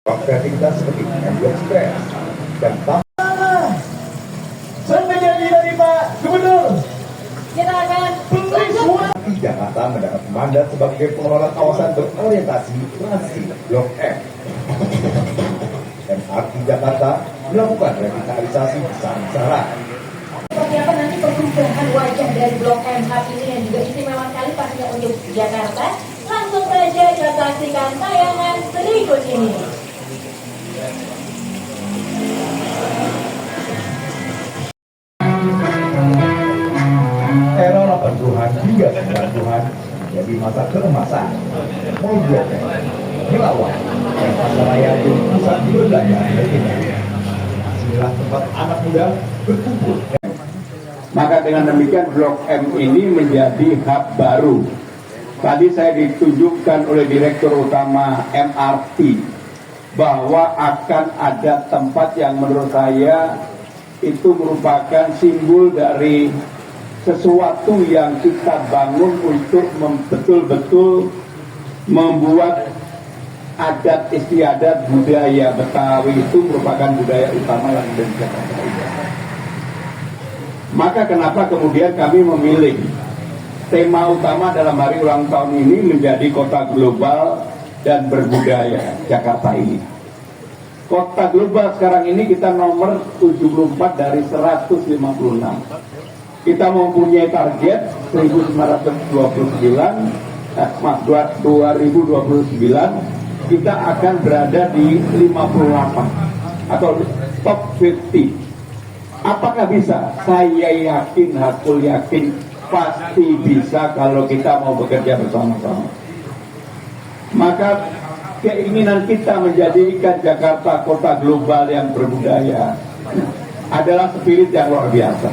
kreativitas seperti MD Express dan menjadi dari Pak Gubernur. Kita akan beli semua. Jakarta mendapat mandat sebagai pengelola kawasan berorientasi transit Blok M. MRT Jakarta melakukan revitalisasi besar-besaran. seperti apa nanti perubahan wajah dari Blok M ini yang juga istimewa sekali pastinya untuk Jakarta. Langsung saja kita saksikan tayangan berikut ini. Era 80-an hingga 90-an jadi masa keemasan. Mobil melawan dan pasaraya itu pusat berbelanja inilah tempat anak muda berkumpul. Maka dengan demikian Blok M ini menjadi hub baru. Tadi saya ditunjukkan oleh Direktur Utama MRT bahwa akan ada tempat yang menurut saya itu merupakan simbol dari sesuatu yang kita bangun untuk betul-betul membuat adat istiadat budaya Betawi itu merupakan budaya utama yang ada di Jakarta. Maka kenapa kemudian kami memilih tema utama dalam hari ulang tahun ini menjadi kota global dan berbudaya Jakarta ini. Kota global sekarang ini kita nomor 74 dari 156. Kita mempunyai target 1929, 2029 kita akan berada di 58 atau top 50. Apakah bisa? Saya yakin, hakul yakin, pasti bisa kalau kita mau bekerja bersama-sama. Maka keinginan kita menjadikan Jakarta kota global yang berbudaya adalah spirit yang luar biasa.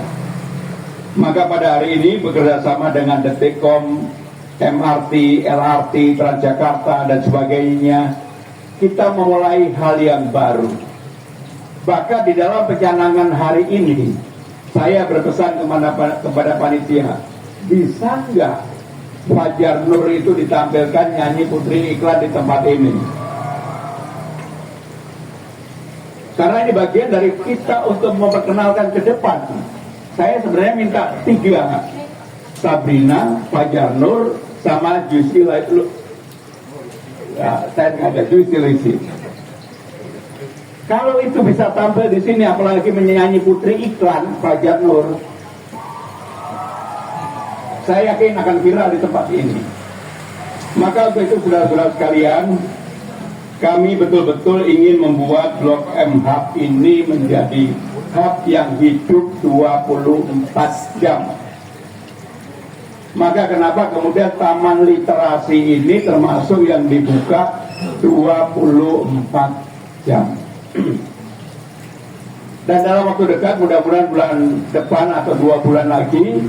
Maka pada hari ini bekerjasama dengan Detikkom, MRT, LRT, Transjakarta dan sebagainya, kita memulai hal yang baru. Bahkan di dalam pencanangan hari ini, saya berpesan kepada panitia, bisa nggak Fajar Nur itu ditampilkan nyanyi putri iklan di tempat ini? Karena ini bagian dari kita untuk memperkenalkan ke depan. Saya sebenarnya minta 3, Sabrina, Fajar Nur, sama Juicy Lisi. Ya, saya nggak ada Juicy Lisi. Kalau itu bisa tampil di sini, apalagi menyanyi putri iklan Fajar Nur, saya yakin akan viral di tempat ini. Maka untuk itu saudara-saudara sekalian, kami betul-betul ingin membuat Blok M Hub ini menjadi hub yang hidup 24 jam. Maka kenapa kemudian Taman Literasi ini termasuk yang dibuka 24 jam. Dan dalam waktu dekat, mudah-mudahan bulan depan atau 2 bulan lagi,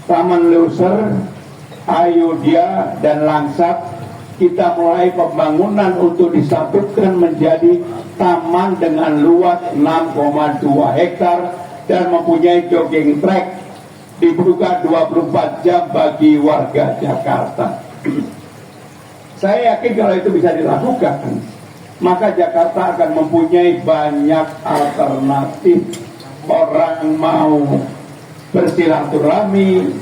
Taman Leuser, Ayodhya dan Langsat kita mulai pembangunan untuk disatukan menjadi taman dengan luas 6,2 hektar dan mempunyai jogging track, dibuka 24 jam bagi warga Jakarta. Saya yakin kalau itu bisa dilakukan, maka Jakarta akan mempunyai banyak alternatif. Orang mau bersilaturahmi,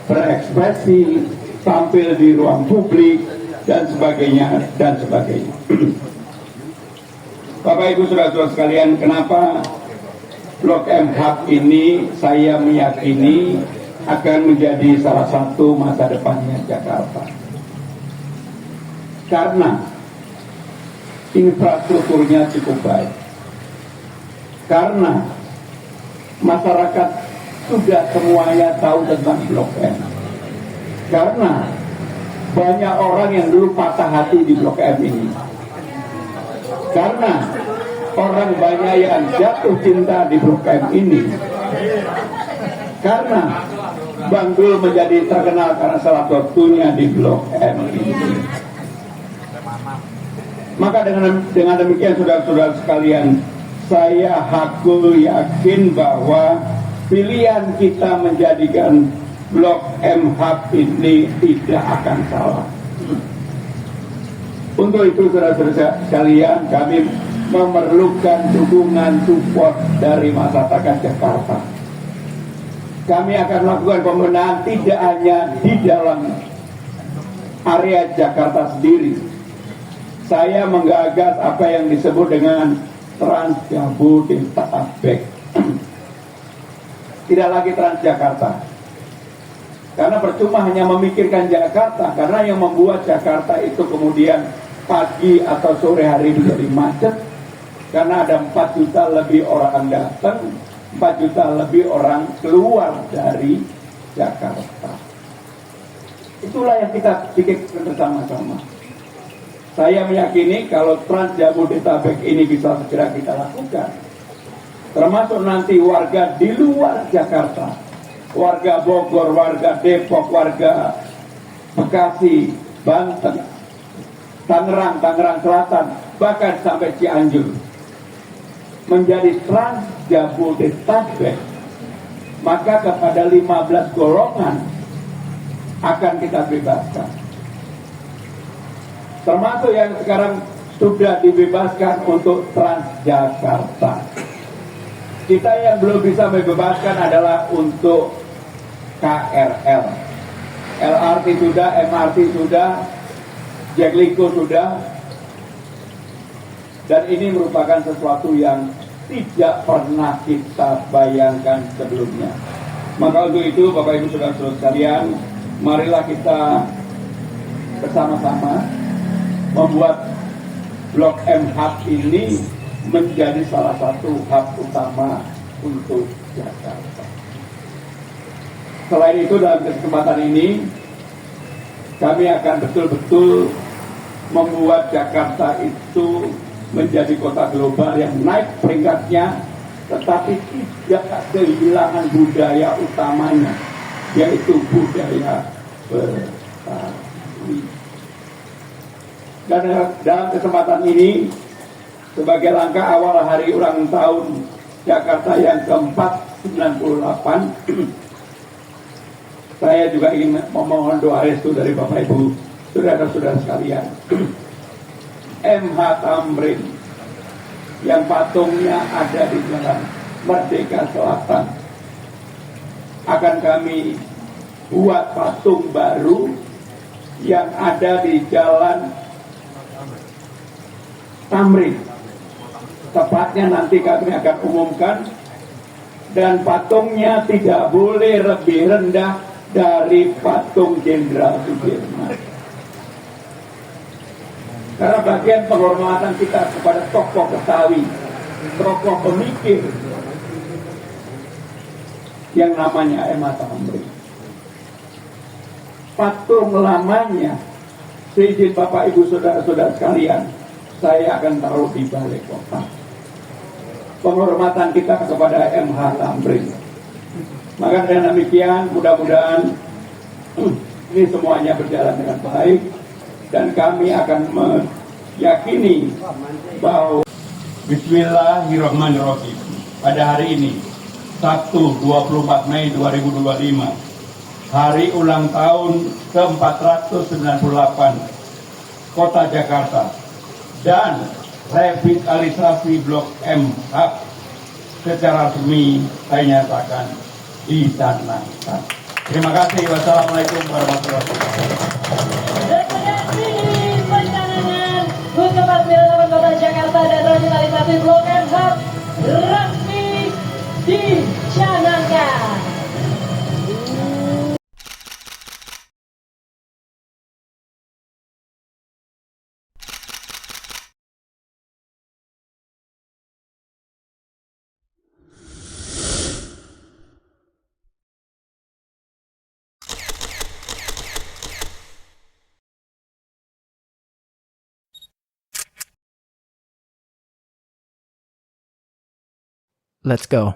berekspresi, tampil di ruang publik, dan sebagainya, dan sebagainya. Bapak Ibu saudara-saudara sekalian, kenapa Blok M Hub ini saya meyakini akan menjadi salah satu masa depannya Jakarta? Karena infrastrukturnya cukup baik. Karena masyarakat sudah semuanya tahu tentang Blok M. Karena banyak orang yang dulu patah hati di Blok M ini. Karena orang banyak yang jatuh cinta di Blok M ini. Karena Bang Dul menjadi terkenal karena salah satunya di Blok M ini. Maka dengan demikian saudara-saudara sekalian, saya hakul yakin bahwa pilihan kita menjadikan Blok M Hub ini tidak akan salah. Untuk itu saudara-saudara sekalian, kami memerlukan dukungan support dari masyarakat Jakarta. Kami akan melakukan pembenahan tidak hanya di dalam area Jakarta sendiri. Saya menggagas apa yang disebut dengan Trans Jabodetabek. Tidak lagi Transjakarta. Karena percuma hanya memikirkan Jakarta, karena yang membuat Jakarta itu kemudian pagi atau sore hari menjadi macet, karena ada 4 juta lebih orang datang, 4 juta lebih orang keluar dari Jakarta. Itulah yang kita pikirkan bersama-sama. Saya meyakini kalau Trans Jabodetabek ini bisa segera kita lakukan, termasuk nanti warga di luar Jakarta, warga Bogor, warga Depok, warga Bekasi, Banten, Tangerang Selatan, bahkan sampai Cianjur, menjadi Trans Jabodetabek, maka kepada 15 golongan akan kita bebaskan. Termasuk yang sekarang sudah dibebaskan untuk Transjakarta. Kita yang belum bisa membebaskan adalah untuk KRL. LRT sudah, MRT sudah, Jaklingko sudah. Dan ini merupakan sesuatu yang tidak pernah kita bayangkan sebelumnya. Maka untuk itu Bapak Ibu Saudara-saudara sekalian, marilah kita bersama-sama membuat Blok M Hub ini menjadi salah satu hub utama untuk Jakarta. Selain itu, dalam kesempatan ini kami akan betul-betul membuat Jakarta itu menjadi kota global yang naik peringkatnya, tetapi tidak kehilangan budaya utamanya, yaitu budaya Betawi. Dan dalam kesempatan ini, sebagai langkah awal hari ulang tahun Jakarta yang ke-498, saya juga ingin memohon doa restu dari Bapak Ibu, saudara-saudara sekalian. MH Tamrin yang patungnya ada di Jalan Merdeka Selatan, akan kami buat patung baru yang ada di Jalan Tamrin. Tepatnya nanti kami akan umumkan, dan patungnya tidak boleh lebih rendah dari patung Jenderal Sudirman. Karena bagian penghormatan kita kepada tokoh Betawi, tokoh pemikir yang namanya MH Tamrin. Patung lamanya, seizin Bapak Ibu Saudara-saudara sekalian, saya akan taruh di balai kota. Penghormatan kita kepada MH Tamrin. Maka dengan demikian, mudah-mudahan ini semuanya berjalan dengan baik, dan kami akan meyakini bahwa Bismillahirrahmanirrahim. Pada hari ini, Sabtu 24 Mei 2025, hari ulang tahun ke-498 Kota Jakarta, dan revitalisasi Blok M Hub secara resmi saya nyatakan dicanangkan. Terima kasih. Wassalamualaikum warahmatullahi wabarakatuh. Rekomendasi pencanangan HUT ke-498 Kota Jakarta dan revitalisasi Blok M Hub resmi dicanangkan. Let's go.